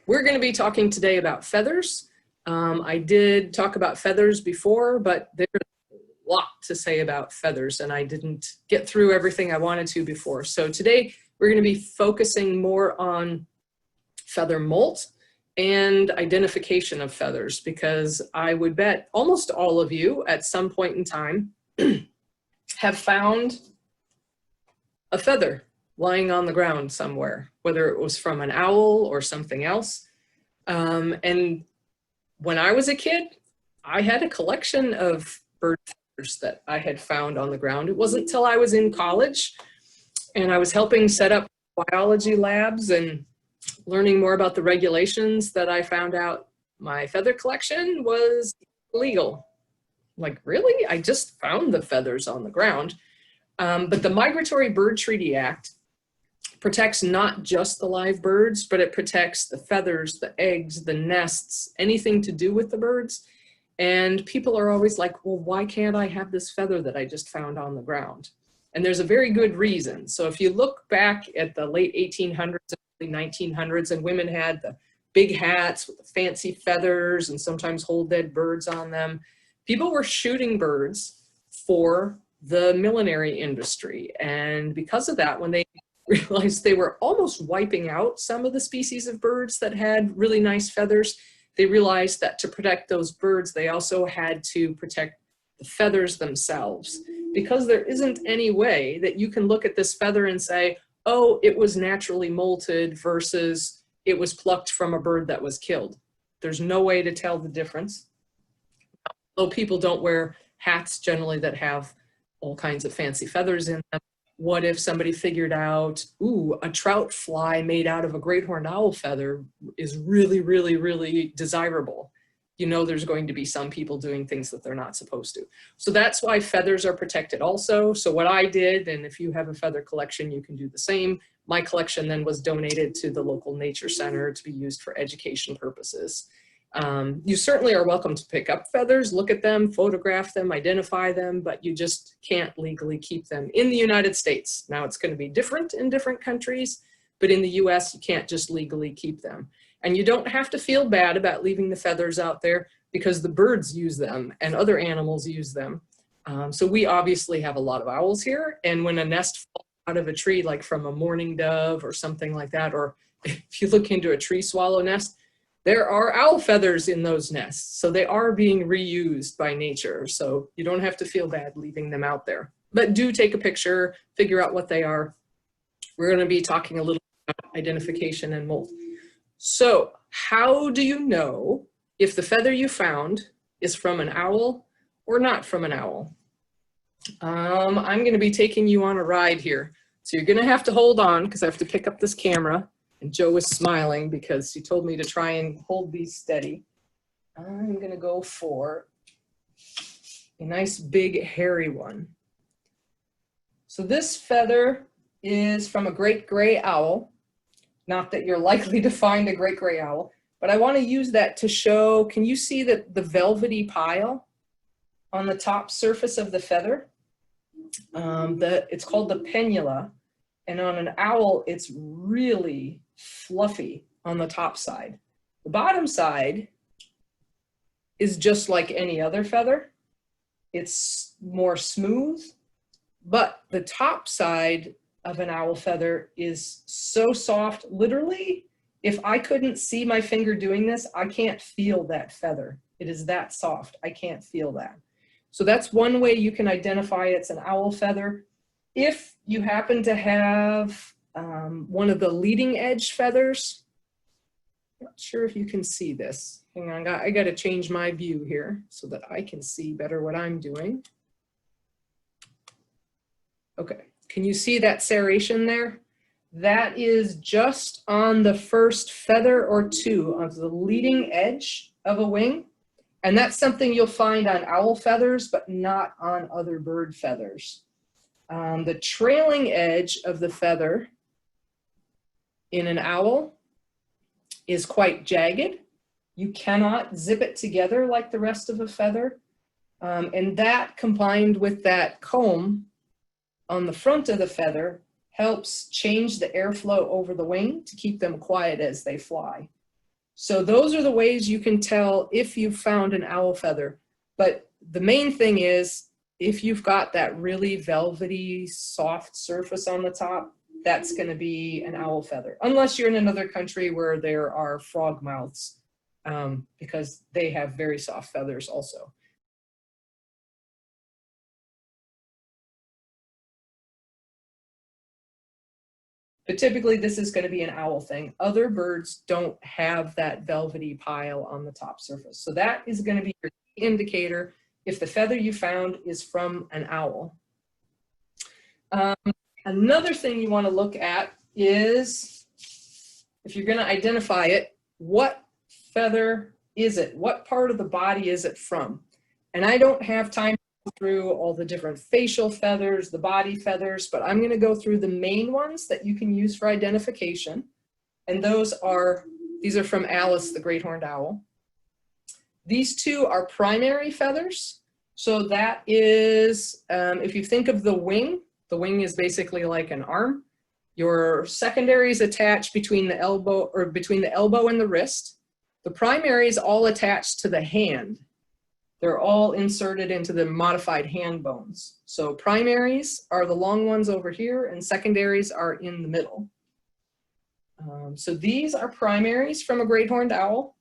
We're going to be talking today about feathers. I did talk about feathers before, but there's a lot to say about feathers, and I didn't get through everything I wanted to before. So today we're going to be focusing more on feather molt and identification of feathers, because I would bet almost all of you at some point in time have found a feather lying on the ground somewhere, whether it was from an owl or something else. And when I was a kid, I had a collection of bird feathers that I had found on the ground. It wasn't until I was in college and I was helping set up biology labs and learning more about the regulations that I found out my feather collection was illegal. Like, really? I just found the feathers on the ground. But the Migratory Bird Treaty Act protects not just the live birds, but it protects the feathers, the eggs, the nests, anything to do with the birds. And people are always like, well, why can't I have this feather that I just found on the ground? And there's a very good reason. So if you look back at the late 1800s and early 1900s, and women had the big hats with the fancy feathers and sometimes whole dead birds on them, people were shooting birds for the millinery industry. And because of that, when they realized they were almost wiping out some of the species of birds that had really nice feathers, they realized that to protect those birds, they also had to protect the feathers themselves, because there isn't any way that you can look at this feather and say, oh, it was naturally molted versus it was plucked from a bird that was killed. There's no way to tell the difference. Although people don't wear hats generally that have all kinds of fancy feathers in them. What if somebody figured out, ooh, a trout fly made out of a great horned owl feather is really, really, really desirable? You know, there's going to be some people doing things that they're not supposed to. So that's why feathers are protected also. So what I did, and if you have a feather collection, you can do the same. My collection then was donated to the local nature center to be used for education purposes. You certainly are welcome to pick up feathers, look at them, photograph them, identify them, but you just can't legally keep them in the United States. Now, it's going to be different in different countries, but in the US, you can't just legally keep them. And you don't have to feel bad about leaving the feathers out there, because the birds use them and other animals use them. So we obviously have a lot of owls here, and when a nest falls out of a tree, like from a mourning dove or something like that, or if you look into a tree swallow nest, there are owl feathers in those nests. So they are being reused by nature. So you don't have to feel bad leaving them out there. But do take a picture, figure out what they are. We're going to be talking a little about identification and molt. So how do you know if the feather you found is from an owl or not from an owl? I'm going to be taking you on a ride here. So you're going to have to hold on, because I have to pick up this camera. And Joe is smiling because she told me to try and hold these steady. I'm going to go for a nice big hairy one. So this feather is from a great gray owl. Not that you're likely to find a great gray owl, but I want to use that to show, can you see that the velvety pile on the top surface of the feather? It's called the pennula. And on an owl, it's really fluffy on the top side. The bottom side is just like any other feather. It's more smooth, but the top side of an owl feather is so soft. Literally, if I couldn't see my finger doing this, I can't feel that feather. It is that soft. I can't feel that. So that's one way you can identify it's an owl feather. If you happen to have one of the leading edge feathers, not sure if you can see this. Hang on, I got to change my view here so that I can see better what I'm doing. Okay, can you see that serration there? That is just on the first feather or two of the leading edge of a wing. And that's something you'll find on owl feathers, but not on other bird feathers. The trailing edge of the feather in an owl is quite jagged. You cannot zip it together like the rest of a feather. And that, combined with that comb on the front of the feather, helps change the airflow over the wing to keep them quiet as they fly. So those are the ways you can tell if you've found an owl feather. But the main thing is, if you've got that really velvety, soft surface on the top, that's going to be an owl feather. Unless you're in another country where there are frog mouths, because they have very soft feathers also. But typically this is going to be an owl thing. Other birds don't have that velvety pile on the top surface. So that is going to be your indicator if the feather you found is from an owl. Another thing you want to look at is, if you're going to identify it, what feather is it? What part of the body is it from? And I don't have time to go through all the different facial feathers, the body feathers, but I'm going to go through the main ones that you can use for identification. And these are from Alice, the great horned owl. These two are primary feathers. So that is, if you think of the wing is basically like an arm. Your secondaries attach between the elbow and the wrist. The primaries all attach to the hand. They're all inserted into the modified hand bones. So primaries are the long ones over here, and secondaries are in the middle. So these are primaries from a great horned owl.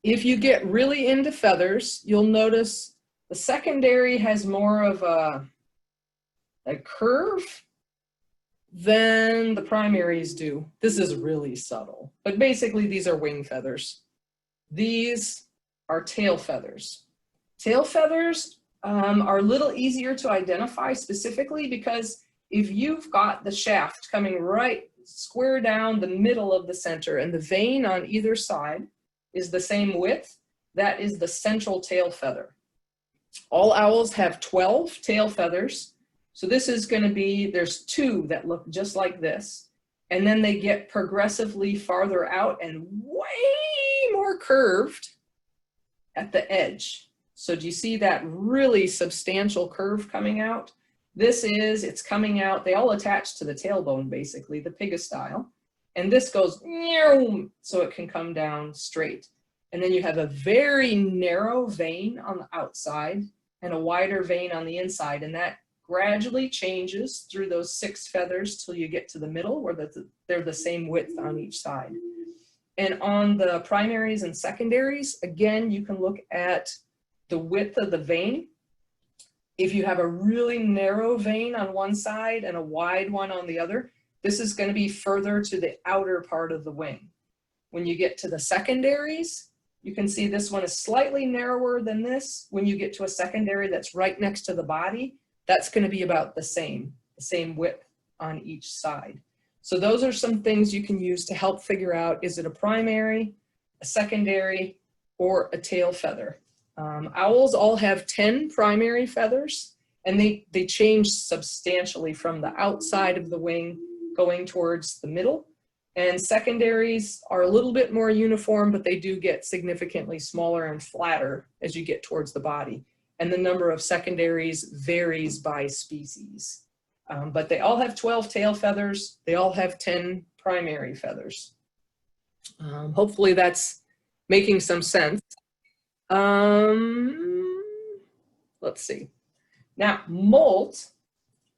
If you get really into feathers, you'll notice the secondary has more of a curve than the primaries do. This is really subtle, but basically these are wing feathers. These are tail feathers. Tail feathers are a little easier to identify specifically because if you've got the shaft coming right square down the middle of the center and the vein on either side is the same width, that is the central tail feather. All owls have 12 tail feathers. So this is going to be, there's 2 that look just like this, and then they get progressively farther out and way more curved at the edge. So do you see that really substantial curve coming out? It's coming out, they all attach to the tailbone basically, the pygostyle, and this goes so it can come down straight. And then you have a very narrow vein on the outside and a wider vein on the inside, and that gradually changes through those 6 feathers till you get to the middle where they're the same width on each side. And on the primaries and secondaries, again, you can look at the width of the vein. If you have a really narrow vein on one side and a wide one on the other, this is going to be further to the outer part of the wing. When you get to the secondaries, you can see this one is slightly narrower than this. When you get to a secondary that's right next to the body, that's going to be about the same width on each side. So those are some things you can use to help figure out, is it a primary, a secondary, or a tail feather? Owls all have 10 primary feathers, and they change substantially from the outside of the wing going towards the middle. And secondaries are a little bit more uniform, but they do get significantly smaller and flatter as you get towards the body. And the number of secondaries varies by species. But they all have 12 tail feathers. They all have 10 primary feathers. Hopefully that's making some sense. Let's see. Now, molt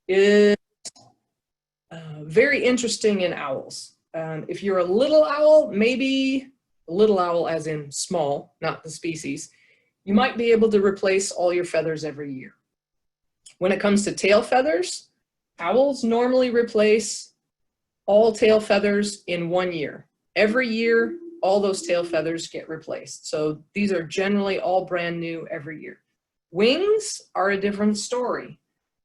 is very interesting in owls. If you're a little owl, maybe a little owl as in small, not the species, you might be able to replace all your feathers every year. When it comes to tail feathers, owls normally replace all tail feathers in 1 year. Every year, all those tail feathers get replaced. So these are generally all brand new every year. Wings are a different story.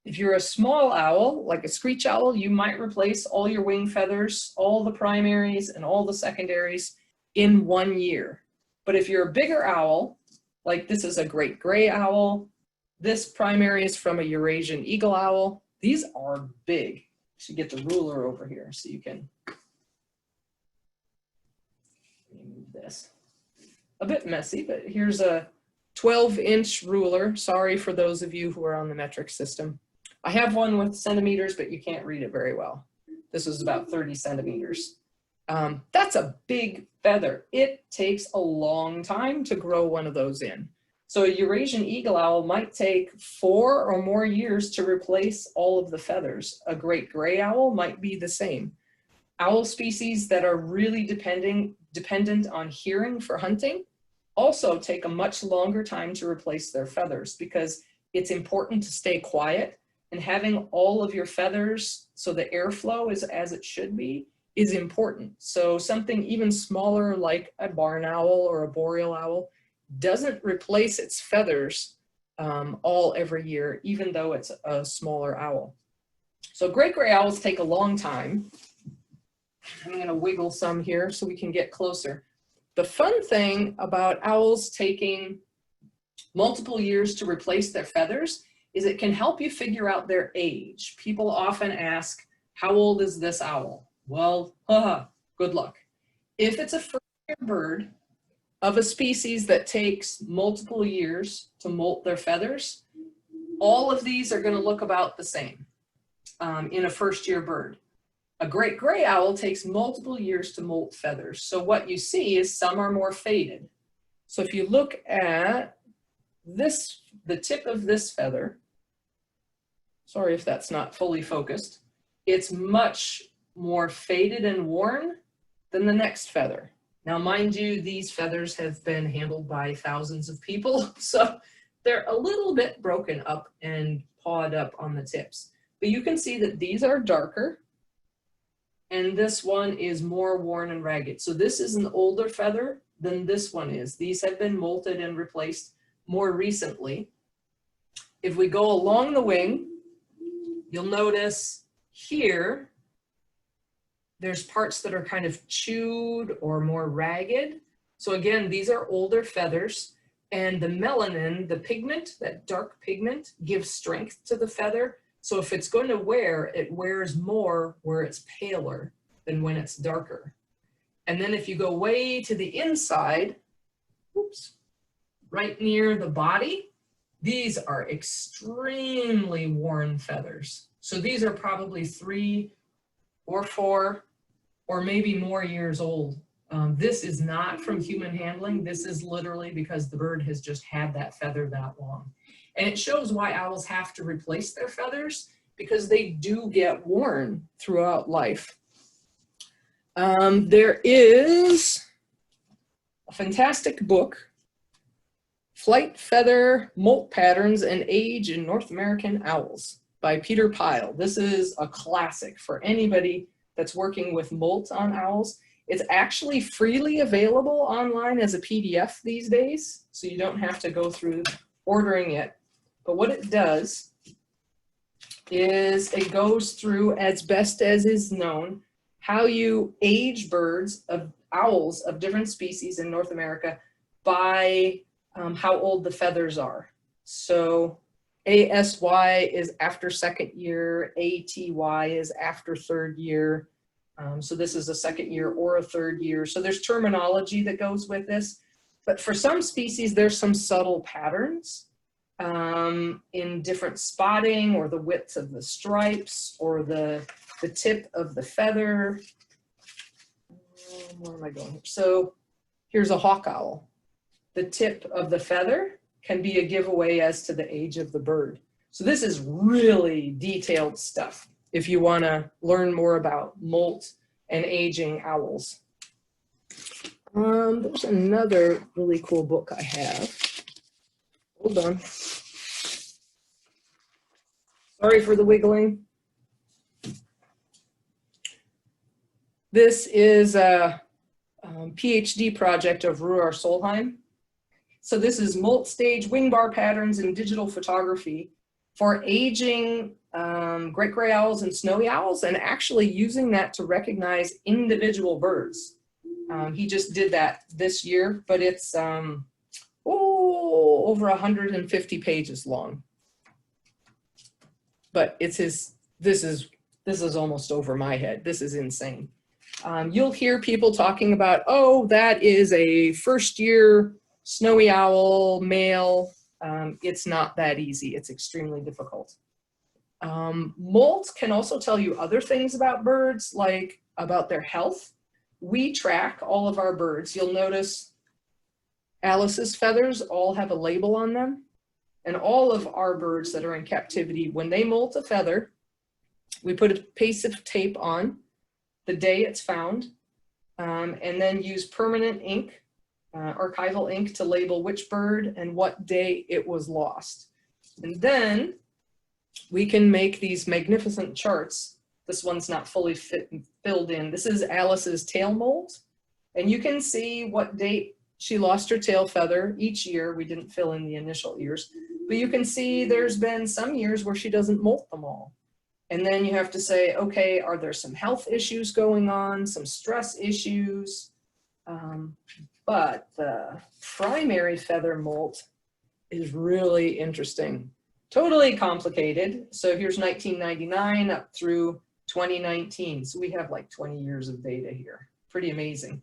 If you're a small owl, like a screech owl, you might replace all your wing feathers, all the primaries and all the secondaries in 1 year. But if you're a bigger owl, like this is a great gray owl, this primary is from a Eurasian eagle owl, these are big. I should get the ruler over here so you can move this. A bit messy, but here's a 12-inch ruler. Sorry for those of you who are on the metric system. I have one with centimeters, but you can't read it very well. This is about 30 centimeters. That's a big feather. It takes a long time to grow one of those in. So a Eurasian eagle owl might take 4 or more years to replace all of the feathers. A great gray owl might be the same. Owl species that are really dependent on hearing for hunting also take a much longer time to replace their feathers, because it's important to stay quiet, and having all of your feathers so the airflow is as it should be is important. So something even smaller like a barn owl or a boreal owl doesn't replace its feathers all every year, even though it's a smaller owl. So great gray owls take a long time. I'm going to wiggle some here so we can get closer. The fun thing about owls taking multiple years to replace their feathers is it can help you figure out their age. People often ask, how old is this owl? Well, good luck. If it's a first-year bird of a species that takes multiple years to molt their feathers, all of these are going to look about the same in a first-year bird. A great gray owl takes multiple years to molt feathers. So what you see is some are more faded. So if you look at this, the tip of this feather, sorry if that's not fully focused, it's much more faded and worn than the next feather. Now, mind you, these feathers have been handled by thousands of people, so they're a little bit broken up and pawed up on the tips. But you can see that these are darker, and this one is more worn and ragged. So this is an older feather than this one is. These have been molted and replaced more recently. If we go along the wing, you'll notice here, there's parts that are kind of chewed or more ragged. So again, these are older feathers, and the melanin, the pigment, that dark pigment, gives strength to the feather. So if it's going to wear, it wears more where it's paler than when it's darker. And then if you go way to the inside, oops, right near the body, these are extremely worn feathers. So these are probably 3 or 4 or maybe more years old. This is not from human handling. This is literally because the bird has just had that feather that long. And it shows why owls have to replace their feathers, because they do get worn throughout life. There is a fantastic book, Flight, Feather, Molt Patterns, and Age in North American Owls by Peter Pyle. This is a classic for anybody that's working with molt on owls. It's actually freely available online as a PDF these days, so you don't have to go through ordering it. But what it does is it goes through, as best as is known, how you age birds of owls of different species in North America by how old the feathers are. So ASY is after second year, ATY is after third year. So this is a second year or a third year. So there's terminology that goes with this. But for some species, there's some subtle patterns in different spotting, or the width of the stripes, or the tip of the feather. Where am I going here? So here's a hawk owl. The tip of the feather can be a giveaway as to the age of the bird. So this is really detailed stuff if you want to learn more about molt and aging owls. There's another really cool book I have. Hold on. Sorry for the wiggling. This is a PhD project of Ruar Solheim. So this is molt stage wing bar patterns in digital photography for aging great gray owls and snowy owls, and actually using that to recognize individual birds. He just did that this year, but it's over 150 pages long. But it's his. This is almost over my head. This is insane. You'll hear people talking about, oh, that is a first year snowy owl male. It's not that easy. It's extremely difficult. Molt can also tell you other things about birds, like about their health. we track all of our birds. You'll notice Alice's feathers all have a label on them. And all of our birds that are in captivity, when they molt a feather, we put a piece of tape on the day it's found, and then use permanent ink, archival ink, to label which bird and what day it was lost. And then we can make these magnificent charts. This one's not fully filled in. This is Alice's tail molt, and you can see what date she lost her tail feather each year. We didn't fill in the initial years, but you can see there's been some years where she doesn't molt them all. And then you have to say, okay, are there some health issues going on, some stress issues? But the primary feather molt is really interesting, totally complicated. So here's 1999 up through 2019. So we have like 20 years of data here. Pretty amazing.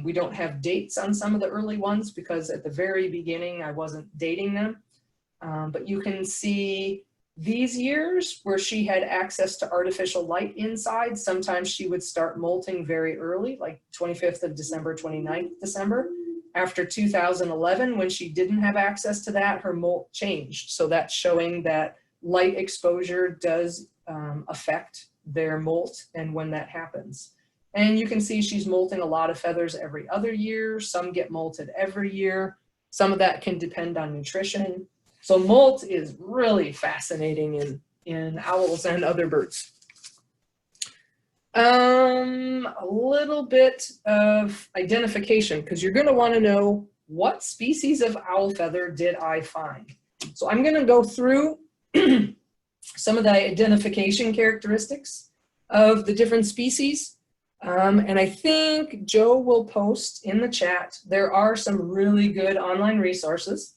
We don't have dates on some of the early ones because at the very beginning I wasn't dating them. But you can see these years where she had access to artificial light inside. Sometimes she would start molting very early, like 25th of December, 29th December. After 2011, when she didn't have access to that, her molt changed. So that's showing that light exposure does affect their molt and when that happens. And you can see she's molting a lot of feathers every other year. Some get molted every year. Some of that can depend on nutrition. So molt is really fascinating in owls and other birds. A little bit of identification, because you're going to want to know what species of owl feather did I find. So I'm going to go through some of the identification characteristics of the different species. And I think Joe will post in the chat. There are some really good online resources.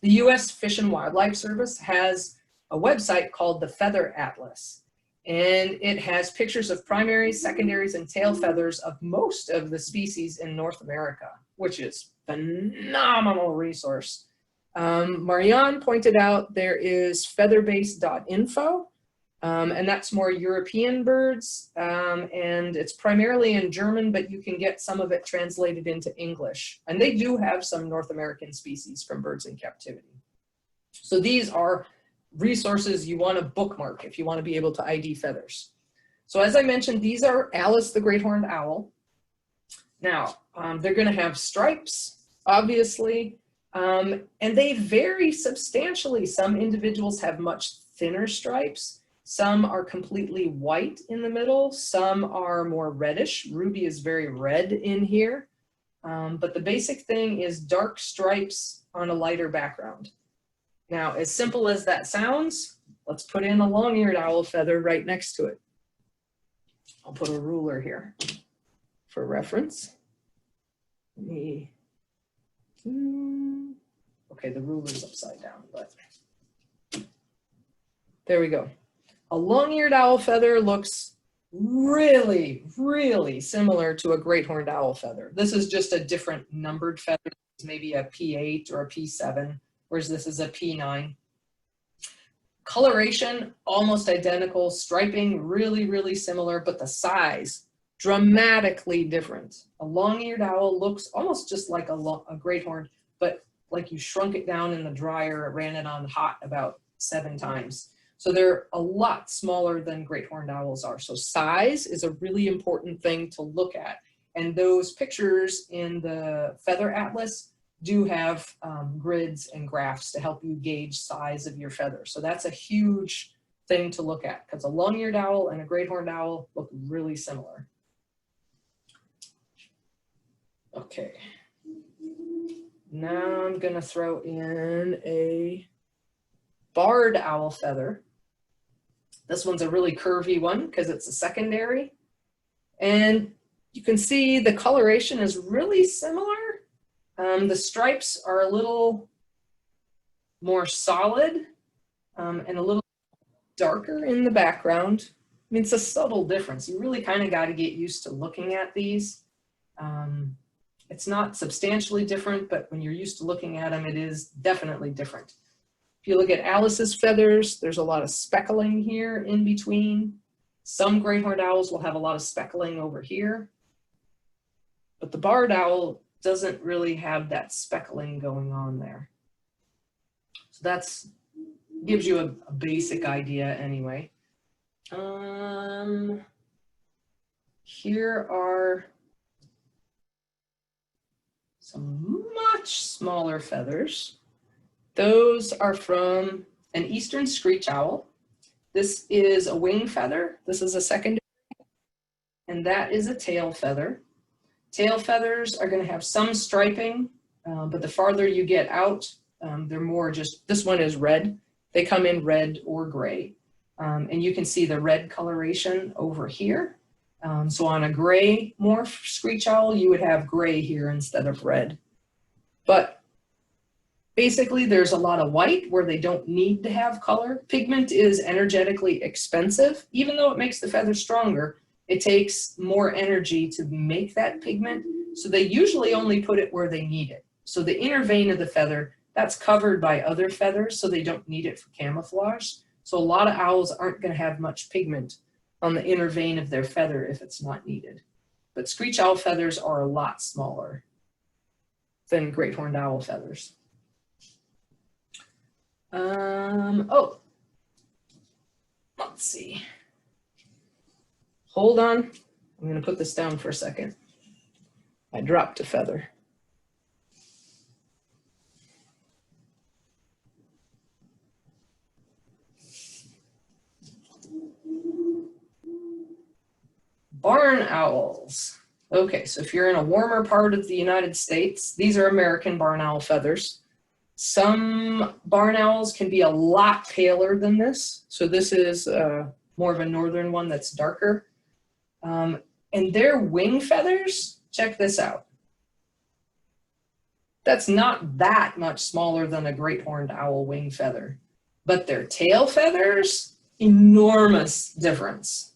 The U.S. Fish and Wildlife Service has a website called the Feather Atlas, and it has pictures of primaries, secondaries, and tail feathers of most of the species in North America, which is a phenomenal resource. Marianne pointed out there is featherbase.info, and that's more European birds, and it's primarily in German, but you can get some of it translated into English. And they do have some North American species from birds in captivity. So these are resources you want to bookmark if you want to be able to ID feathers. So as I mentioned, these are Alice the Great Horned Owl. Now, they're going to have stripes, obviously, and they vary substantially. Some individuals have much thinner stripes. Some are completely white in the middle. Some are more reddish. Ruby is very red in here. But the basic thing is dark stripes on a lighter background. Now, as simple as that sounds, let's put in a long-eared owl feather right next to it. I'll put a ruler here for reference. Okay, the ruler's upside down, but there we go. A long-eared owl feather looks really, really similar to a great horned owl feather. This is just a different numbered feather, maybe a P8 or a P7, whereas this is a P9. Coloration, almost identical. Striping, really, really similar, but the size, dramatically different. A long-eared owl looks almost just like a great horned, but like you shrunk it down in the dryer, ran it on hot about 7 times. So they're a lot smaller than great horned owls are. So size is a really important thing to look at. And those pictures in the Feather Atlas do have grids and graphs to help you gauge size of your feather. So that's a huge thing to look at, because a long-eared owl and a great horned owl look really similar. Okay. Now I'm going to throw in a barred owl feather. This one's a really curvy one because it's a secondary. And you can see the coloration is really similar. The stripes are a little more solid and a little darker in the background. I mean, it's a subtle difference. You really kind of got to get used to looking at these. It's not substantially different, but when you're used to looking at them, it is definitely different. If you look at Alice's feathers, there's a lot of speckling here in between. Some great horned owls will have a lot of speckling over here. But the barred owl doesn't really have that speckling going on there. So that's gives you a basic idea anyway. Here are some much smaller feathers. Those are from an eastern screech owl. This is a wing feather. This is a secondary, and that is a tail feather. Tail feathers are going to have some striping, but the farther you get out, they're more just, this one is red. They come in red or gray. And you can see the red coloration over here. So on a gray morph screech owl, you would have gray here instead of red. But basically, there's a lot of white where they don't need to have color. Pigment is energetically expensive. Even though it makes the feather stronger, it takes more energy to make that pigment. So they usually only put it where they need it. So the inner vein of the feather, that's covered by other feathers, so they don't need it for camouflage. So a lot of owls aren't going to have much pigment on the inner vein of their feather if it's not needed. But screech owl feathers are a lot smaller than great horned owl feathers. Oh, let's see. Hold on. I'm going to put this down for a second. I dropped a feather. Barn owls. Okay, so if you're in a warmer part of the United States, these are American barn owl feathers. Some barn owls can be a lot paler than this. So this is more of a northern one that's darker. And their wing feathers, check this out. That's not that much smaller than a great horned owl wing feather. But their tail feathers, enormous difference.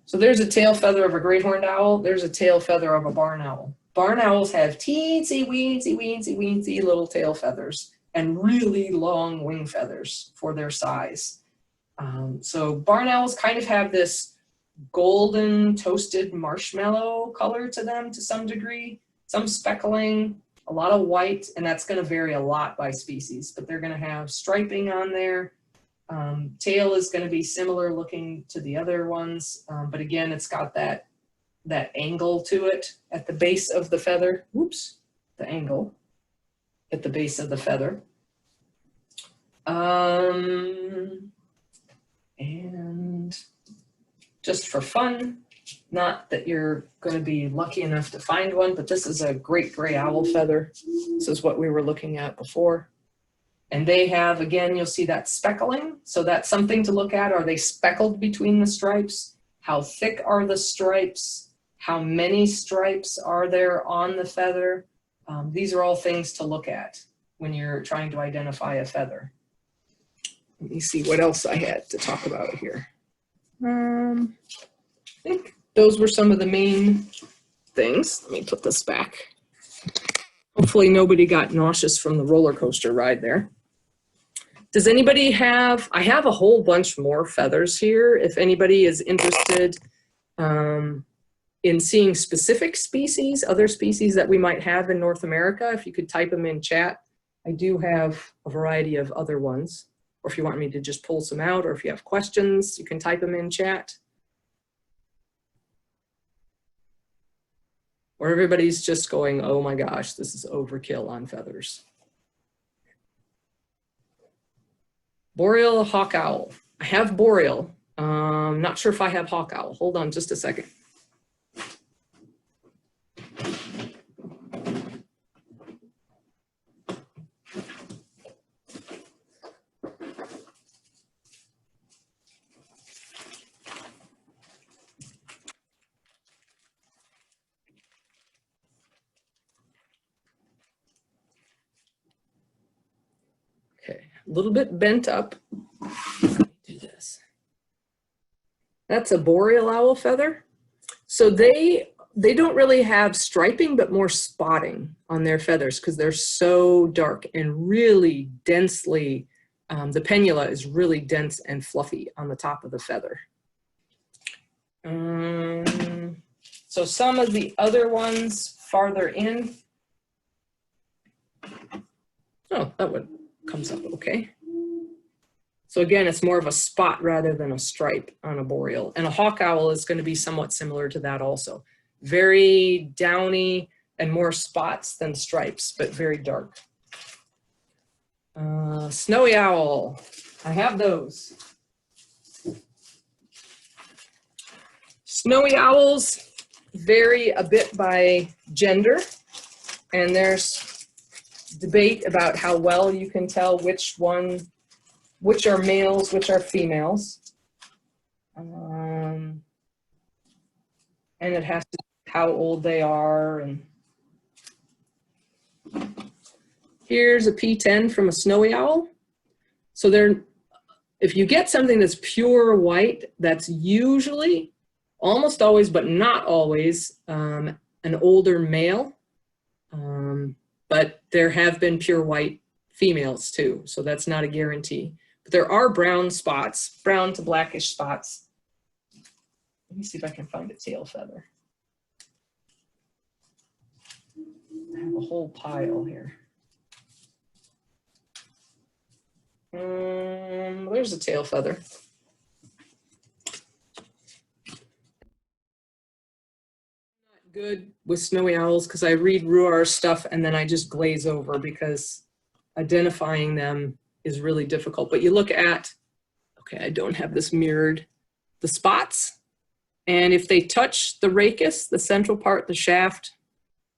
So there's a tail feather of a great horned owl. There's a tail feather of a barn owl. Barn owls have teensy, weensy, weensy, weensy little tail feathers and really long wing feathers for their size. So barn owls kind of have this golden toasted marshmallow color to them to some degree, some speckling, a lot of white, and that's going to vary a lot by species, but they're going to have striping on there. Tail is going to be similar looking to the other ones, but again, it's got that angle to it at the base of the feather. Oops, the angle at the base of the feather. And just for fun, not that you're going to be lucky enough to find one, but this is a great gray owl feather. This is what we were looking at before. And they have, again, you'll see that speckling. So that's something to look at. Are they speckled between the stripes? How thick are the stripes? How many stripes are there on the feather? These are all things to look at when you're trying to identify a feather. Let me see what else I had to talk about here. I think those were some of the main things. Let me put this back. Hopefully nobody got nauseous from the roller coaster ride there. Does anybody have, I have a whole bunch more feathers here. If anybody is interested in seeing specific species, other species that we might have in North America, if you could type them in chat. I do have a variety of other ones. Or if you want me to just pull some out, or if you have questions, you can type them in chat. Or everybody's just going, oh my gosh, this is overkill on feathers. Boreal hawk owl. I have boreal. Not sure if I have hawk owl. Hold on just a second. A little bit bent up. Do this. That's a boreal owl feather. So they don't really have striping, but more spotting on their feathers because they're so dark and really densely, the pennula is really dense and fluffy on the top of the feather. So some of the other ones farther in, oh, that one comes up okay. So again, it's more of a spot rather than a stripe on a boreal. And a hawk owl is going to be somewhat similar to that also. Very downy and more spots than stripes, but very dark. Snowy owl, I have those. Snowy owls vary a bit by gender, and there's debate about how well you can tell which are males, which are females. And it has to do with how old they are. And here's a P10 from a snowy owl. So if you get something that's pure white, that's usually, almost always, but not always, an older male. But there have been pure white females too, so that's not a guarantee. But there are brown spots, brown to blackish spots. Let me see if I can find a tail feather. I have a whole pile here. There's a tail feather. Not good with snowy owls because I read Ruar's stuff and then I just glaze over because identifying them is really difficult. But you look at, okay, I don't have this mirrored, the spots, and if they touch the rachis, the central part, the shaft,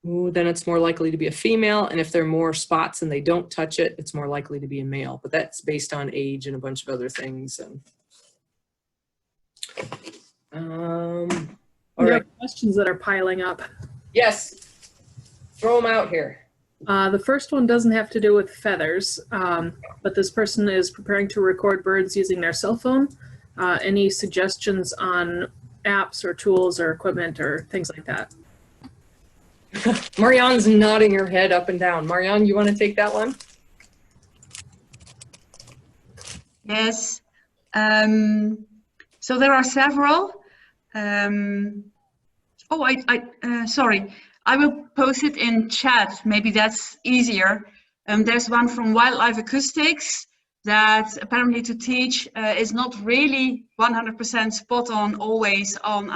then it's more likely to be a female. And if there are more spots and they don't touch it, it's more likely to be a male. But that's based on age and a bunch of other things. And all right, questions that are piling up. Yes, throw them out here. The first one doesn't have to do with feathers, but this person is preparing to record birds using their cell phone. Any suggestions on apps or tools or equipment or things like that? Marianne's nodding her head up and down. Marianne, you want to take that one? Yes. So there are several. Sorry. I will post it in chat. Maybe that's easier. There's one from Wildlife Acoustics that apparently to teach is not really 100% spot on always on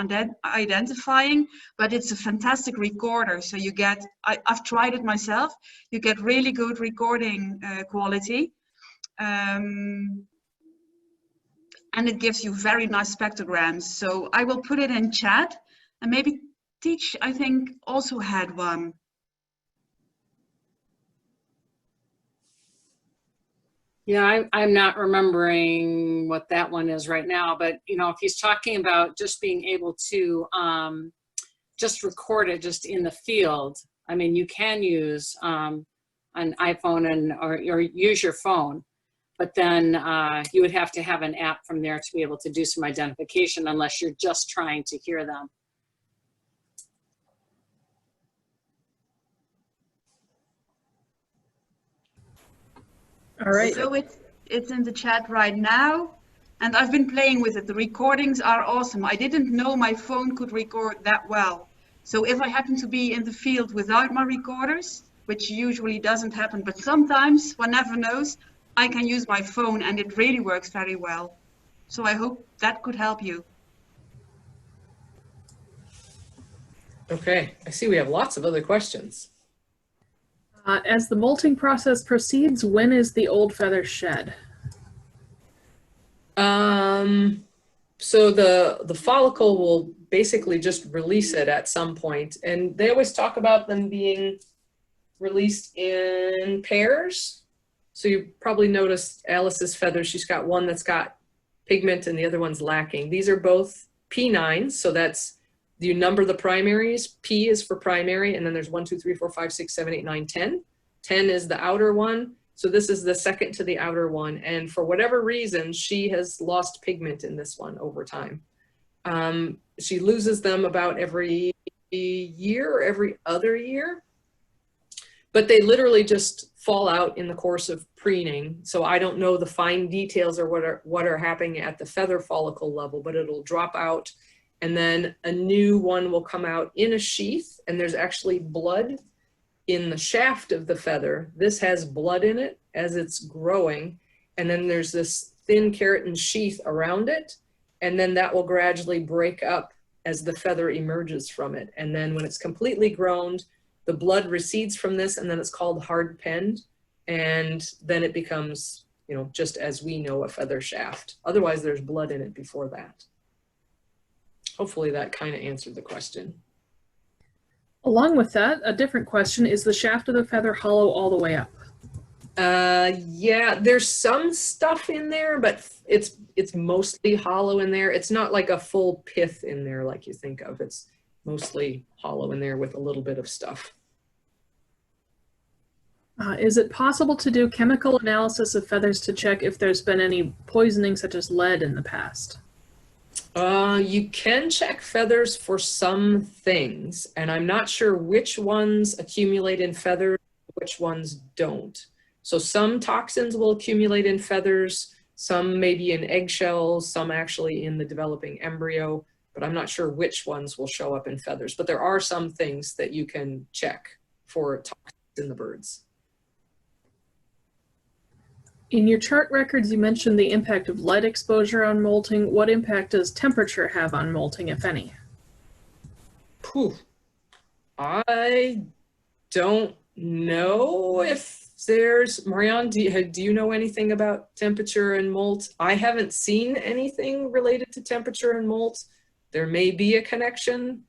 identifying, but it's a fantastic recorder. So you get, I've tried it myself, you get really good recording quality. And it gives you very nice spectrograms. So I will put it in chat, and maybe Teach, I think, also had one. Yeah, I'm not remembering what that one is right now, but you know, if he's talking about just being able to just record it just in the field, I mean, you can use an iPhone or use your phone, but then you would have to have an app from there to be able to do some identification unless you're just trying to hear them. All right. So it's in the chat right now, and I've been playing with it. The recordings are awesome. I didn't know my phone could record that well. So if I happen to be in the field without my recorders, which usually doesn't happen, but sometimes, one never knows, I can use my phone and it really works very well. So I hope that could help you. Okay, I see we have lots of other questions. As the molting process proceeds, when is the old feather shed? So the follicle will basically just release it at some point, and they always talk about them being released in pairs. So you probably noticed Alice's feathers. She's got one that's got pigment and the other one's lacking. These are both P9s, so that's, you number the primaries. P is for primary, and then there's 1, 2, 3, 4, 5, 6, 7, 8, 9, 10. 10 is the outer one. So this is the second to the outer one. And for whatever reason, she has lost pigment in this one over time. She loses them about every year or every other year. But they literally just fall out in the course of preening. So I don't know the fine details or what are happening at the feather follicle level, but it'll drop out and then a new one will come out in a sheath, and there's actually blood in the shaft of the feather. This has blood in it as it's growing, and then there's this thin keratin sheath around it, and then that will gradually break up as the feather emerges from it. And then when it's completely grown, the blood recedes from this, and then it's called hard penned, and then it becomes, you know, just as we know, a feather shaft. Otherwise, there's blood in it before that. Hopefully that kind of answered the question. Along with that, a different question, is the shaft of the feather hollow all the way up? Yeah, there's some stuff in there, but it's mostly hollow in there. It's not like a full pith in there like you think of. It's mostly hollow in there with a little bit of stuff. Is it possible to do chemical analysis of feathers to check if there's been any poisoning such as lead in the past? You can check feathers for some things, and I'm not sure which ones accumulate in feathers, which ones don't. So some toxins will accumulate in feathers, some maybe in eggshells, some actually in the developing embryo, but I'm not sure which ones will show up in feathers. But there are some things that you can check for toxins in the birds. In your chart records, you mentioned the impact of light exposure on molting. What impact does temperature have on molting, if any? Phew. I don't know if there's, Marianne, do you know anything about temperature and molt? I haven't seen anything related to temperature and molt. There may be a connection,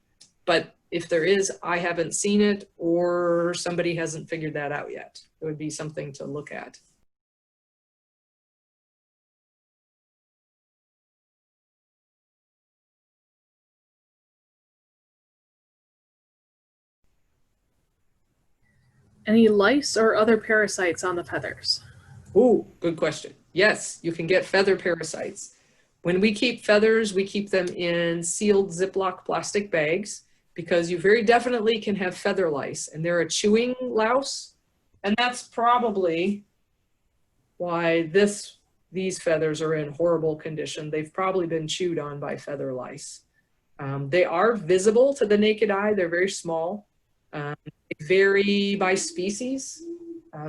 but if there is, I haven't seen it, or somebody hasn't figured that out yet. It would be something to look at. Any lice or other parasites on the feathers? Ooh, good question. Yes, you can get feather parasites. When we keep feathers, we keep them in sealed Ziploc plastic bags because you very definitely can have feather lice, and they're a chewing louse. And that's probably why these feathers are in horrible condition. They've probably been chewed on by feather lice. They are visible to the naked eye. They're very small. They vary by species.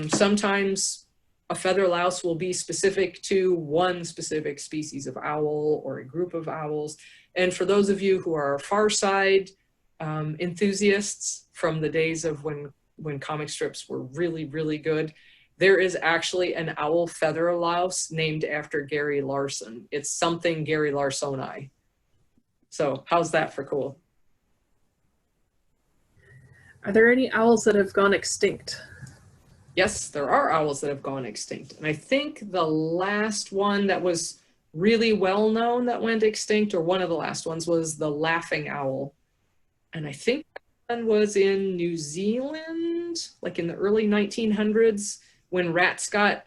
Sometimes a feather louse will be specific to one specific species of owl or a group of owls. And for those of you who are far side enthusiasts from the days of when comic strips were really, really good, there is actually an owl feather louse named after Gary Larson. It's something Gary Larsoni. So how's that for cool? Are there any owls that have gone extinct? Yes, there are owls that have gone extinct. And I think the last one that was really well known that went extinct, or one of the last ones, was the laughing owl. And I think that one was in New Zealand, like in the early 1900s, when rats got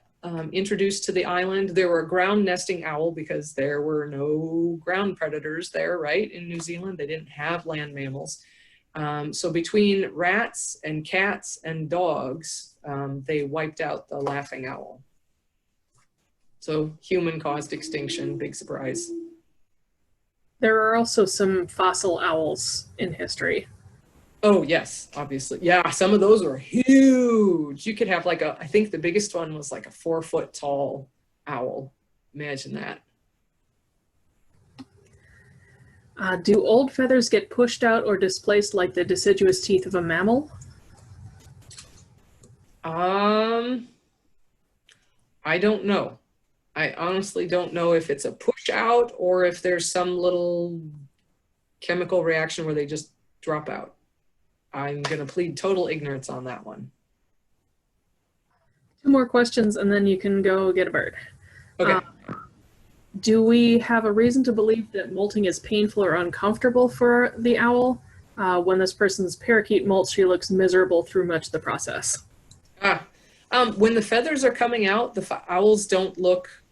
introduced to the island. They were a ground nesting owl because there were no ground predators there, right? In New Zealand, they didn't have land mammals. So between rats and cats and dogs, they wiped out the laughing owl. So human-caused extinction, big surprise. There are also some fossil owls in history. Oh, yes, obviously. Yeah, some of those were huge. You could have like I think the biggest one was like a 4-foot tall owl. Imagine that. Do old feathers get pushed out or displaced like the deciduous teeth of a mammal? I don't know. I honestly don't know if it's a push out or if there's some little chemical reaction where they just drop out. I'm going to plead total ignorance on that one. 2 more questions and then you can go get a bird. Okay. Do we have a reason to believe that molting is painful or uncomfortable for the owl? When this person's parakeet molts, she looks miserable through much of the process. When the feathers are coming out, the owls don't look,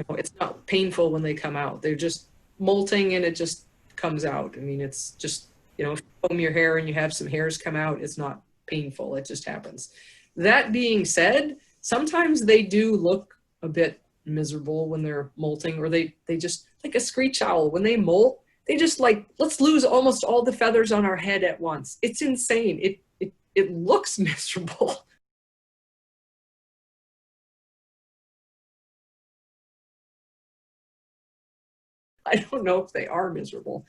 it's not painful when they come out. They're just molting and it just comes out. I mean, it's just, if you comb your hair and you have some hairs come out, it's not painful. It just happens. That being said, sometimes they do look a bit miserable when they're molting, or they just, like a screech owl, when they molt, they just like, let's lose almost all the feathers on our head at once. It's insane. It looks miserable. I don't know if they are miserable.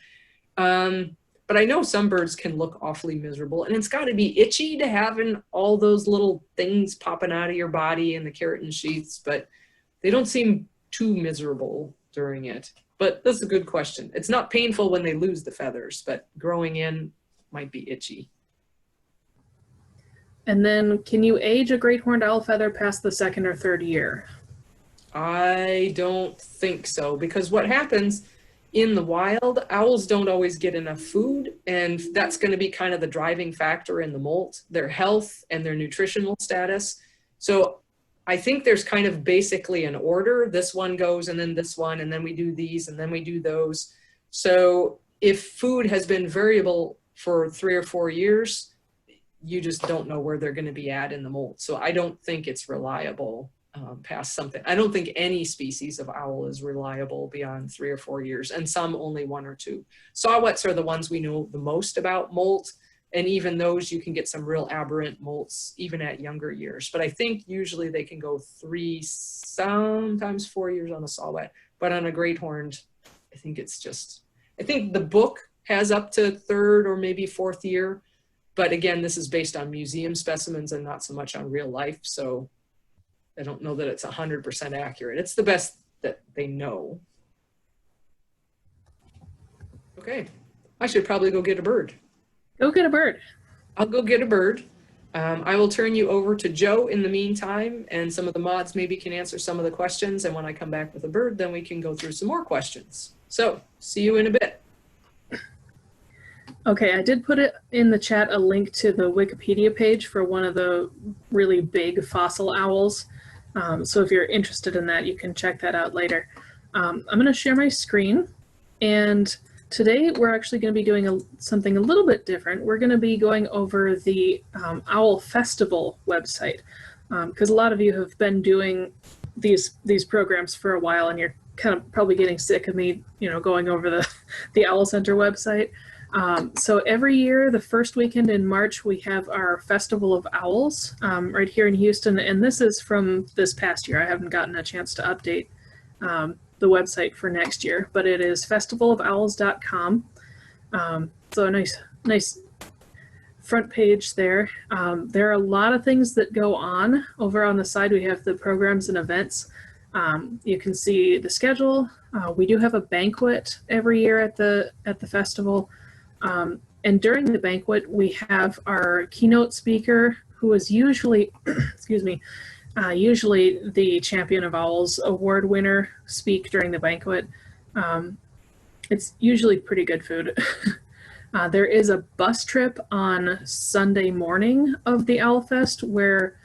But I know some birds can look awfully miserable, and it's got to be itchy to having all those little things popping out of your body and the keratin sheaths, but they don't seem too miserable during it. But that's a good question. It's not painful when they lose the feathers, but growing in might be itchy. And then can you age a great horned owl feather past the 2nd or 3rd year? I don't think so, because what happens in the wild, owls don't always get enough food, and that's going to be kind of the driving factor in the molt, their health and their nutritional status. So I think there's kind of basically an order. This one goes, and then this one, and then we do these, and then we do those. So if food has been variable for 3 or 4 years, you just don't know where they're going to be at in the molt. So I don't think it's reliable past something. I don't think any species of owl is reliable beyond 3 or 4 years, and some only 1 or 2. Saw-whets are the ones we know the most about molt, and even those you can get some real aberrant molts even at younger years. But I think usually they can go 3, sometimes 4 years on a saw-whet. But on a great horned, I think it's just, I think the book has up to 3rd or maybe 4th year. But again, this is based on museum specimens and not so much on real life. So I don't know that it's 100% accurate. It's the best that they know. Okay, I should probably go get a bird. Go get a bird. I'll go get a bird. I will turn you over to Joe in the meantime, and some of the mods maybe can answer some of the questions. And when I come back with a bird, then we can go through some more questions. So see you in a bit. Okay, I did put it in the chat, a link to the Wikipedia page for one of the really big fossil owls. So if you're interested in that, you can check that out later. I'm going to share my screen, and today we're actually going to be doing something a little bit different. We're going to be going over the Owl Festival website, because a lot of you have been doing these programs for a while, and you're kind of probably getting sick of me, going over the Owl Center website. So every year, the first weekend in March, we have our Festival of Owls right here in Houston. And this is from this past year. I haven't gotten a chance to update the website for next year, but it is festivalofowls.com. So a nice front page there. There are a lot of things that go on. Over on the side, we have the programs and events. You can see the schedule. We do have a banquet every year at the festival. And during the banquet, we have our keynote speaker, who is usually, excuse me, usually the Champion of Owls award winner, speak during the banquet. It's usually pretty good food. There is a bus trip on Sunday morning of the Owl Fest where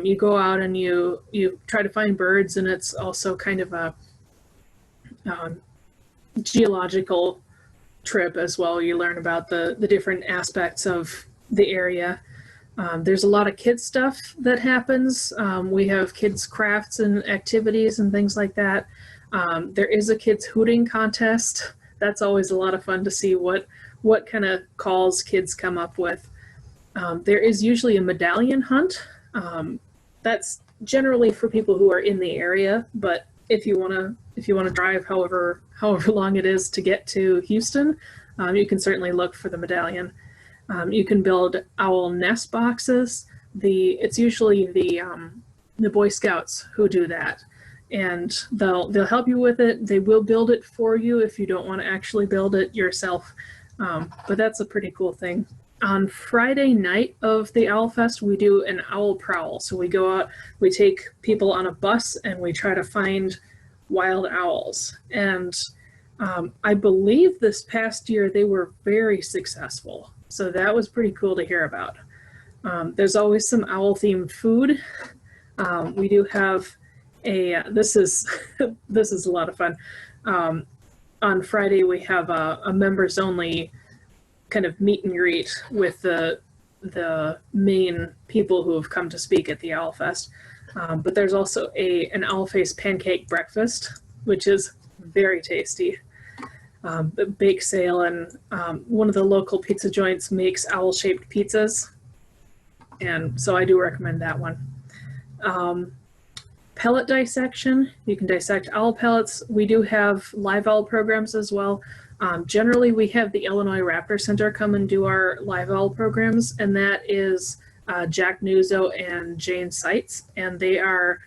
you go out and you try to find birds, and it's also kind of a geological trip as well. You learn about the different aspects of the area. There's a lot of kids stuff that happens. We have kids crafts and activities and things like that. There is a kids hooting contest. That's always a lot of fun to see what kind of calls kids come up with. There is usually a medallion hunt. That's generally for people who are in the area, but if you want to drive however long it is to get to Houston, you can certainly look for the medallion. You can build owl nest boxes. It's usually the Boy Scouts who do that, and they'll help you with it. They will build it for you if you don't want to actually build it yourself. But that's a pretty cool thing. On Friday night of the Owl Fest, we do an owl prowl. So we go out, we take people on a bus, and we try to find wild owls. And I believe this past year they were very successful. So that was pretty cool to hear about. There's always some owl-themed food. We do have this is a lot of fun. On Friday we have a members-only kind of meet and greet with the main people who have come to speak at the Owl Fest. But there's also an owl face pancake breakfast, which is very tasty. bake sale, and one of the local pizza joints makes owl-shaped pizzas. And so I do recommend that one. Pellet dissection, you can dissect owl pellets. We do have live owl programs as well. Generally, we have the Illinois Raptor Center come and do our live owl programs, and that is Jack Nuzzo and Jane Seitz, and they are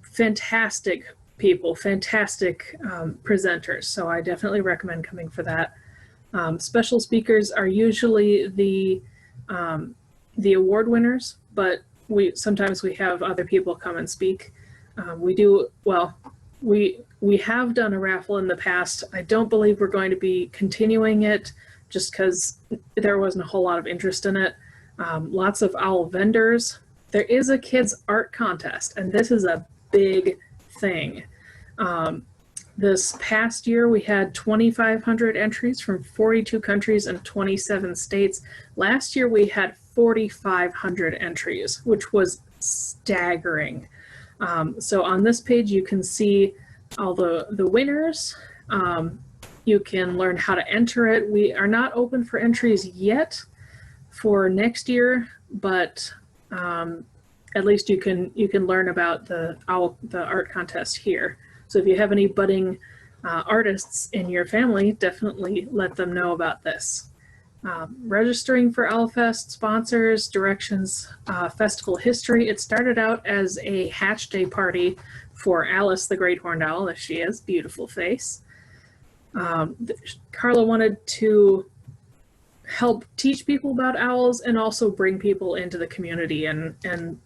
fantastic people, fantastic presenters, so I definitely recommend coming for that. Special speakers are usually the award winners, but sometimes we have other people come and speak. We have done a raffle in the past. I don't believe we're going to be continuing it just because there wasn't a whole lot of interest in it. Lots of owl vendors. There is a kids art contest, and this is a big thing. This past year, we had 2,500 entries from 42 countries and 27 states. Last year, we had 4,500 entries, which was staggering. So on this page, you can see all the winners. You can learn how to enter it. We are not open for entries yet for next year, but at least you can learn about the art contest here. So if you have any budding artists in your family, definitely let them know about this. Registering for Owlfest, sponsors, directions, festival history. It started out as a hatch day party for Alice the Great Horned Owl, as she is, beautiful face. Carla wanted to help teach people about owls and also bring people into the community and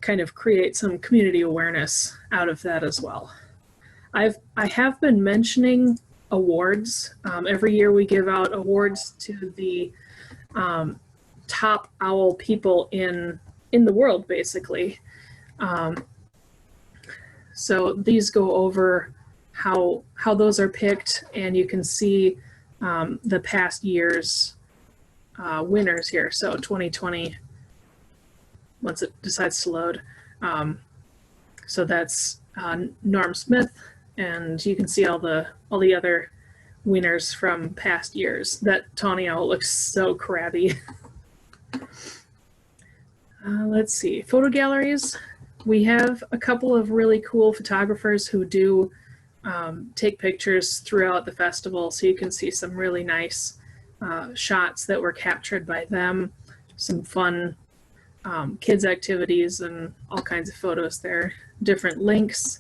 kind of create some community awareness out of that as well. I have been mentioning awards. Every year we give out awards to the top owl people in the world, basically. So these go over how those are picked, and you can see the past year's winners here. So 2020, once it decides to load. So that's Norm Smith, and you can see all the other winners from past years. That tawny owl looks so crabby. Let's see, photo galleries. We have a couple of really cool photographers who do take pictures throughout the festival, so you can see some really nice shots that were captured by them, some fun kids activities and all kinds of photos there, different links.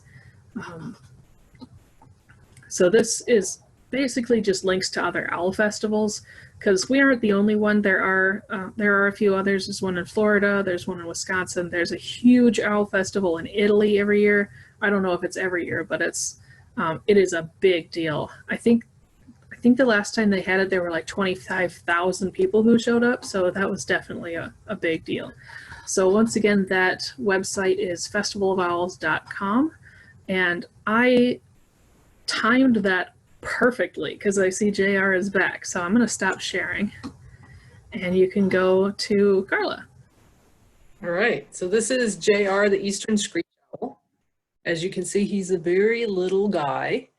So this is basically just links to other owl festivals, because we aren't the only one. There are a few others. There's one in Florida, there's one in Wisconsin, there's a huge owl festival in Italy every year. I don't know if it's every year, but it is a big deal. I think the last time they had it, there were like 25,000 people who showed up, so that was definitely a big deal. So once again, that website is festivalofowls.com, and I timed that perfectly because I see JR is back, so I'm going to stop sharing, and you can go to Carla. All right, so this is JR, the Eastern screech-owl. As you can see, he's a very little guy.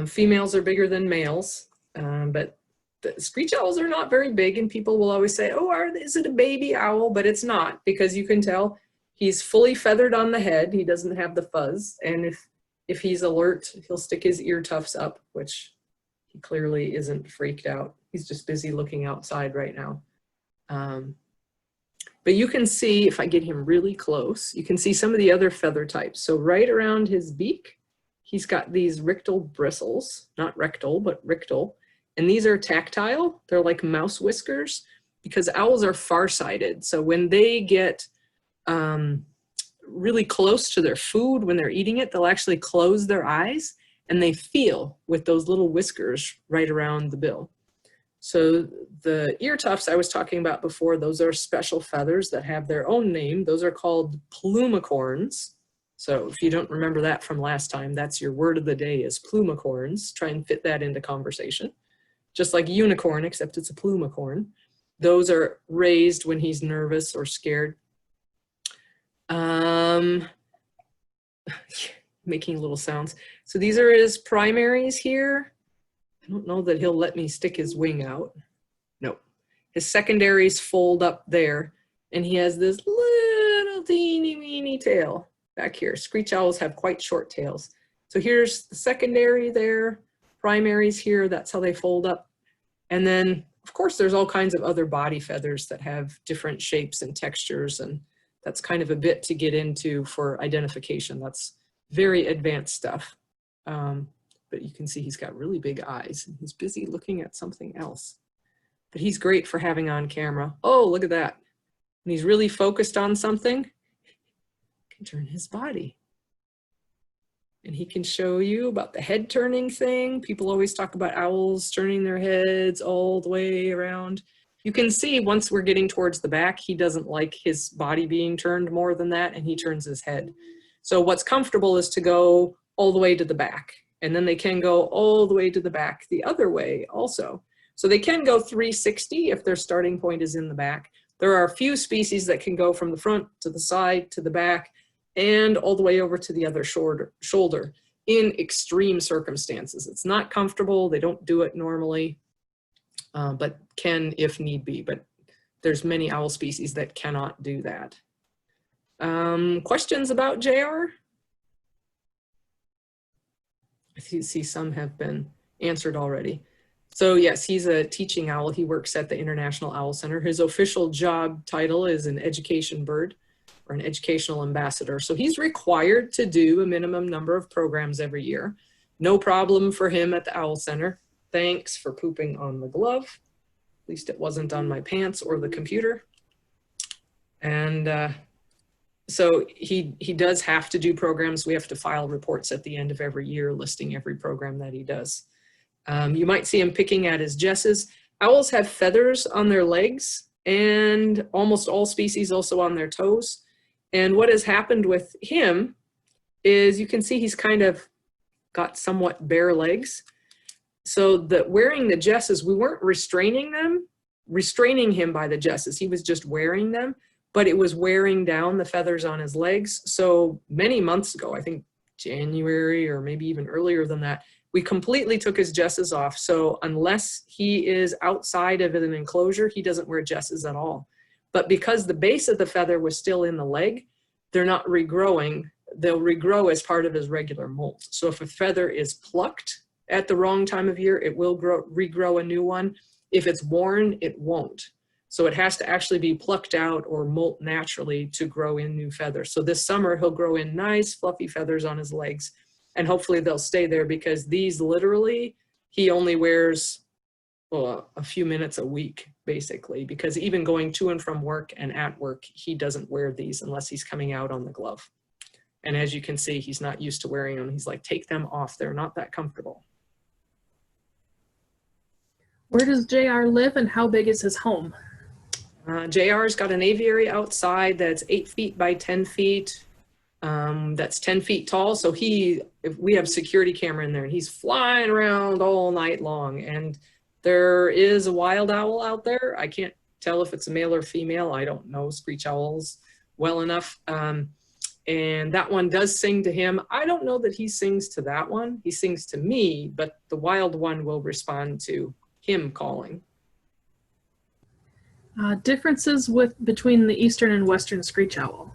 Females are bigger than males, but the screech owls are not very big, and people will always say, oh, is it a baby owl? But it's not, because you can tell he's fully feathered on the head. He doesn't have the fuzz, and if he's alert, he'll stick his ear tufts up, which he clearly isn't freaked out. He's just busy looking outside right now. But you can see, if I get him really close, you can see some of the other feather types. So right around his beak, he's got these rictal bristles, not rectal, but rictal. And these are tactile. They're like mouse whiskers, because owls are farsighted. So when they get really close to their food, when they're eating it, they'll actually close their eyes and they feel with those little whiskers right around the bill. So the ear tufts I was talking about before, those are special feathers that have their own name. Those are called plumicorns. So if you don't remember that from last time, that's your word of the day, is plumicorns. Try and fit that into conversation. Just like unicorn, except it's a plumicorn. Those are raised when he's nervous or scared. Making little sounds. So these are his primaries here. I don't know that he'll let me stick his wing out. No. His secondaries fold up there, and he has this little teeny weeny tail back here. Screech owls have quite short tails. So here's the secondary there, primaries here, that's how they fold up. And then, of course, there's all kinds of other body feathers that have different shapes and textures, and that's kind of a bit to get into for identification. That's very advanced stuff. But you can see he's got really big eyes, and he's busy looking at something else. But he's great for having on camera. Oh, look at that. When he's really focused on something, he can turn his body. And he can show you about the head turning thing. People always talk about owls turning their heads all the way around. You can see once we're getting towards the back, he doesn't like his body being turned more than that, and he turns his head. So what's comfortable is to go all the way to the back, and then they can go all the way to the back the other way also. So they can go 360 if their starting point is in the back. There are a few species that can go from the front to the side to the back and all the way over to the other shoulder in extreme circumstances. It's not comfortable, they don't do it normally, but can if need be. But there's many owl species that cannot do that. Questions about JR? I see some have been answered already. So yes, he's a teaching owl. He works at the International Owl Center. His official job title is an education bird or an educational ambassador. So he's required to do a minimum number of programs every year. No problem for him at the Owl Center. Thanks for pooping on the glove. At least it wasn't on my pants or the computer. And so he does have to do programs. We have to file reports at the end of every year listing every program that he does. You might see him picking at his jesses. Owls have feathers on their legs, and almost all species also on their toes. And what has happened with him is you can see he's kind of got somewhat bare legs. So that wearing the jesses, we weren't restraining him by the jesses. He was just wearing them, but it was wearing down the feathers on his legs. So many months ago, I think January or maybe even earlier than that, we completely took his jesses off. So unless he is outside of an enclosure, he doesn't wear jesses at all. But because the base of the feather was still in the leg, they're not regrowing. They'll regrow as part of his regular molt. So if a feather is plucked at the wrong time of year, it will regrow a new one. If it's worn, it won't. So it has to actually be plucked out or molt naturally to grow in new feathers. So this summer, he'll grow in nice fluffy feathers on his legs, and hopefully they'll stay there, because these literally, he only wears a few minutes a week, basically, because even going to and from work and at work, he doesn't wear these unless he's coming out on the glove. And as you can see, he's not used to wearing them. He's like, take them off. They're not that comfortable. Where does JR live, and how big is his home? JR's got an aviary outside that's 8 feet by 10 feet. That's 10 feet tall. So we have security camera in there, and he's flying around all night long. And there is a wild owl out there. I can't tell if it's a male or female. I don't know screech owls well enough. And that one does sing to him. I don't know that he sings to that one. He sings to me, but the wild one will respond to him calling. Differences between the eastern and western screech owl.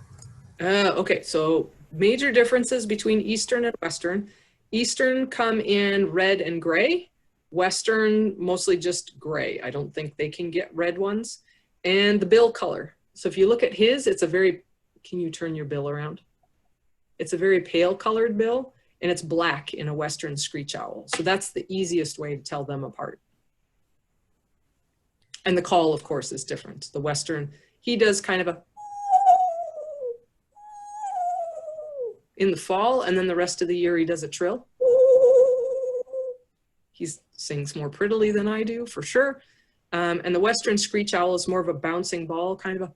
Okay, so major differences between eastern and western. Eastern come in red and gray. Western, mostly just gray. I don't think they can get red ones. And the bill color. So if you look at his, it's a very, can you turn your bill around? It's a very pale colored bill, and it's black in a western screech owl. So that's the easiest way to tell them apart. And the call, of course, is different. The western, he does kind of a in the fall, and then the rest of the year he does a trill. He sings more prettily than I do, for sure. And the western screech owl is more of a bouncing ball, kind of a,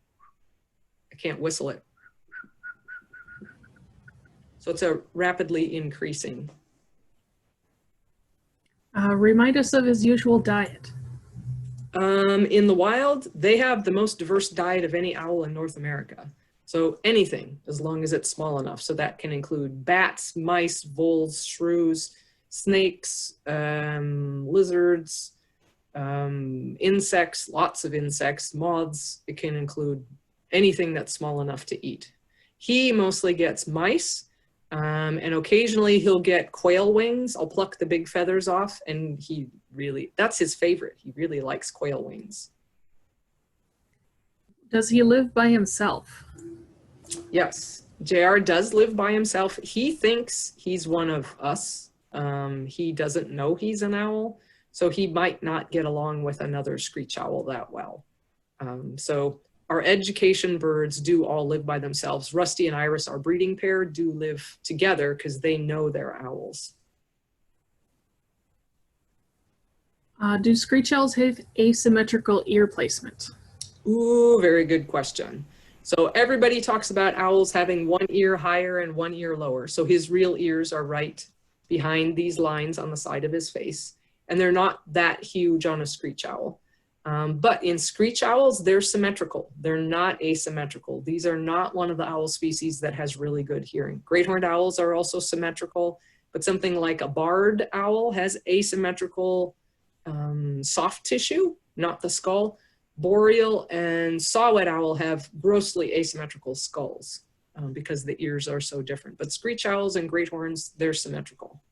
I can't whistle it. So it's a rapidly increasing. Remind us of his usual diet. In the wild, they have the most diverse diet of any owl in North America. So anything, as long as it's small enough. So that can include bats, mice, voles, shrews, snakes, lizards, insects, lots of insects, moths. It can include anything that's small enough to eat. He mostly gets mice, and occasionally he'll get quail wings. I'll pluck the big feathers off, and that's his favorite. He really likes quail wings. Does he live by himself? Yes, JR does live by himself. He thinks he's one of us. He doesn't know he's an owl, so he might not get along with another screech owl that well. So our education birds do all live by themselves. Rusty and Iris, our breeding pair, do live together because they know they're owls. Do screech owls have asymmetrical ear placement? Ooh, very good question. So everybody talks about owls having one ear higher and one ear lower. So his real ears are right behind these lines on the side of his face. And they're not that huge on a screech owl. But in screech owls, they're symmetrical. They're not asymmetrical. These are not one of the owl species that has really good hearing. Great horned owls are also symmetrical, but something like a barred owl has asymmetrical soft tissue, not the skull. Boreal and saw-whet owl have grossly asymmetrical skulls because the ears are so different. But screech owls and great horns, they're symmetrical.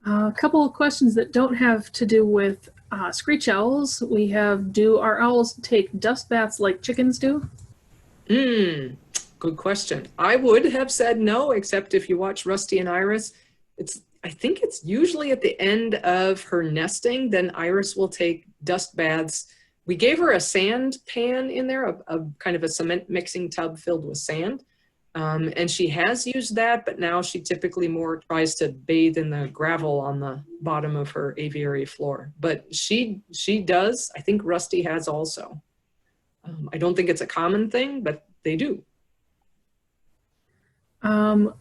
A couple of questions that don't have to do with screech owls. We have, do our owls take dust baths like chickens do? Good question. I would have said no, except if you watch Rusty and Iris, I think it's usually at the end of her nesting, then Iris will take dust baths. We gave her a sand pan in there, a kind of a cement mixing tub filled with sand. And she has used that, but now she typically more tries to bathe in the gravel on the bottom of her aviary floor. But she does. I think Rusty has also. I don't think it's a common thing, but they do.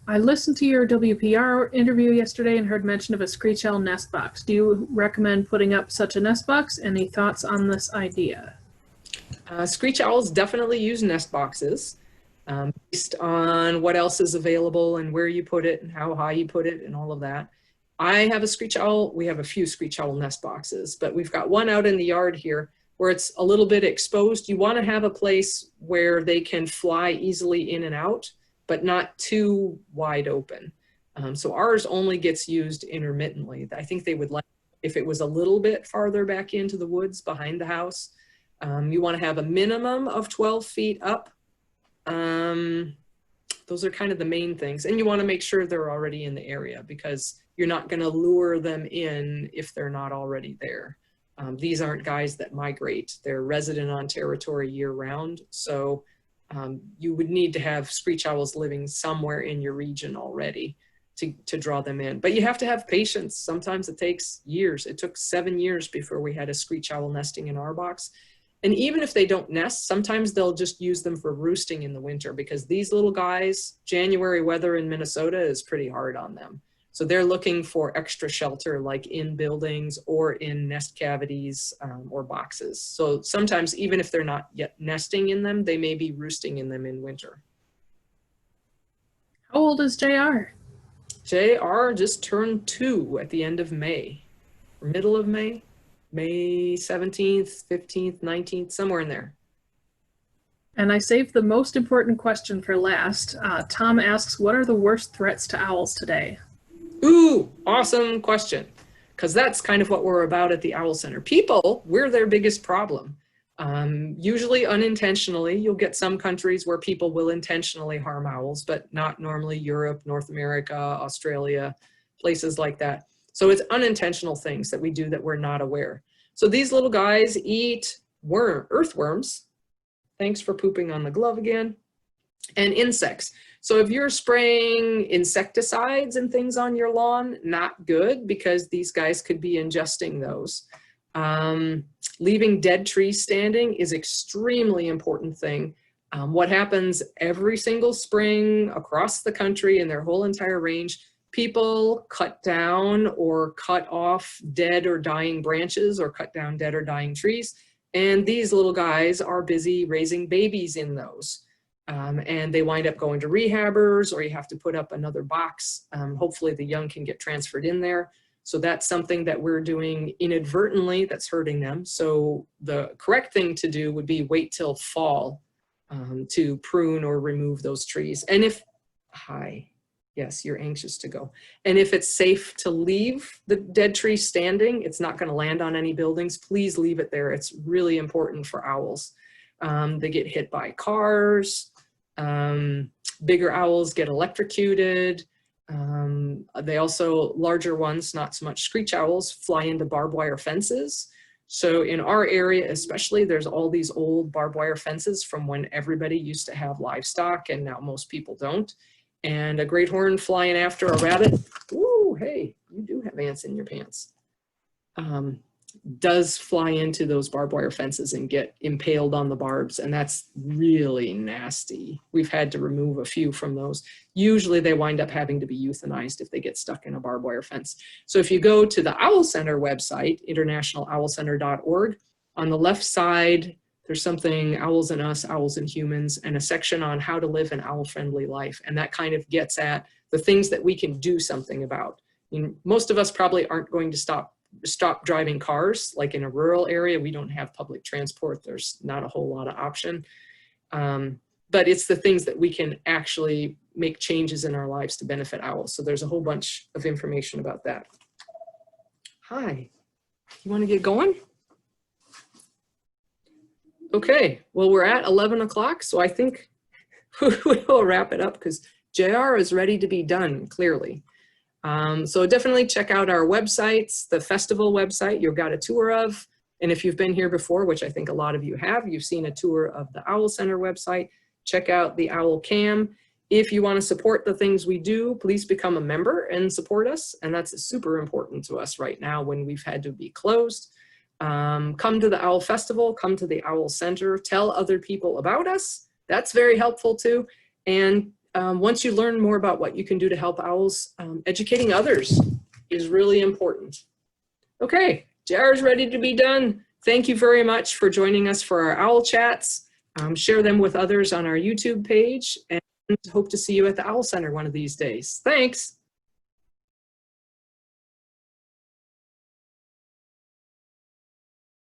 I listened to your WPR interview yesterday and heard mention of a screech owl nest box. Do you recommend putting up such a nest box? Any thoughts on this idea? Screech owls definitely use nest boxes based on what else is available and where you put it and how high you put it and all of that. I have a screech owl. We have a few screech owl nest boxes, but we've got one out in the yard here where it's a little bit exposed. You want to have a place where they can fly easily in and out, but not too wide open. So ours only gets used intermittently. I think they would like if it was a little bit farther back into the woods behind the house. You want to have a minimum of 12 feet up. Those are kind of the main things. And you want to make sure they're already in the area because you're not going to lure them in if they're not already there. These aren't guys that migrate. They're resident on territory year round. So you would need to have screech owls living somewhere in your region already to draw them in. But you have to have patience. Sometimes it takes years. It took 7 years before we had a screech owl nesting in our box. And even if they don't nest, sometimes they'll just use them for roosting in the winter because these little guys, January weather in Minnesota is pretty hard on them. So they're looking for extra shelter like in buildings or in nest cavities or boxes. So sometimes even if they're not yet nesting in them, they may be roosting in them in winter. How old is JR? JR just turned 2 at the end of May, or middle of May, May 17th, 15th, 19th, somewhere in there. And I saved the most important question for last. Tom asks, what are the worst threats to owls today? Ooh, awesome question. Because that's kind of what we're about at the Owl Center. People, we're their biggest problem. Usually unintentionally. You'll get some countries where people will intentionally harm owls, but not normally Europe, North America, Australia, places like that. So it's unintentional things that we do that we're not aware. So these little guys eat earthworms. Thanks for pooping on the glove again. And insects. So if you're spraying insecticides and things on your lawn, not good because these guys could be ingesting those. Leaving dead trees standing is extremely important thing. What happens every single spring across the country in their whole entire range, people cut down or cut off dead or dying branches or cut down dead or dying trees. And these little guys are busy raising babies in those. and they wind up going to rehabbers, or you have to put up another box. Hopefully the young can get transferred in there. So that's something that we're doing inadvertently that's hurting them. So the correct thing to do would be wait till fall to prune or remove those trees. And if, hi, yes, you're anxious to go. And if it's safe to leave the dead tree standing, it's not going to land on any buildings, please leave it there. It's really important for owls. They get hit by cars. Bigger owls get electrocuted. They also, larger ones, not so much screech owls, fly into barbed wire fences. So in our area especially, there's all these old barbed wire fences from when everybody used to have livestock, and now most people don't. And a great horn flying after a rabbit, ooh, hey, you do have ants in your pants, does fly into those barbed wire fences and get impaled on the barbs, and that's really nasty. We've had to remove a few from those. Usually they wind up having to be euthanized if they get stuck in a barbed wire fence. So if you go to the Owl Center website, internationalowlcenter.org, on the left side, there's something Owls and Us, Owls and Humans, and a section on how to live an owl-friendly life. And that kind of gets at the things that we can do something about. I mean, most of us probably aren't going to stop driving cars. Like in a rural area, we don't have public transport. There's not a whole lot of option. But it's the things that we can actually make changes in our lives to benefit owls. So there's a whole bunch of information about that. Hi, you want to get going? Okay, well, we're at 11 o'clock, so I think we'll wrap it up because JR is ready to be done, clearly. So definitely check out our websites, the festival website you've got a tour of. And if you've been here before, which I think a lot of you have, you've seen a tour of the Owl Center website. Check out the Owl Cam. If you want to support the things we do, please become a member and support us. And that's super important to us right now when we've had to be closed. Come to the Owl Festival, come to the Owl Center, tell other people about us. That's very helpful too. And once you learn more about what you can do to help owls, educating others is really important. Okay, JR is ready to be done. Thank you very much for joining us for our owl chats. Share them with others on our YouTube page, and hope to see you at the Owl Center one of these days. Thanks.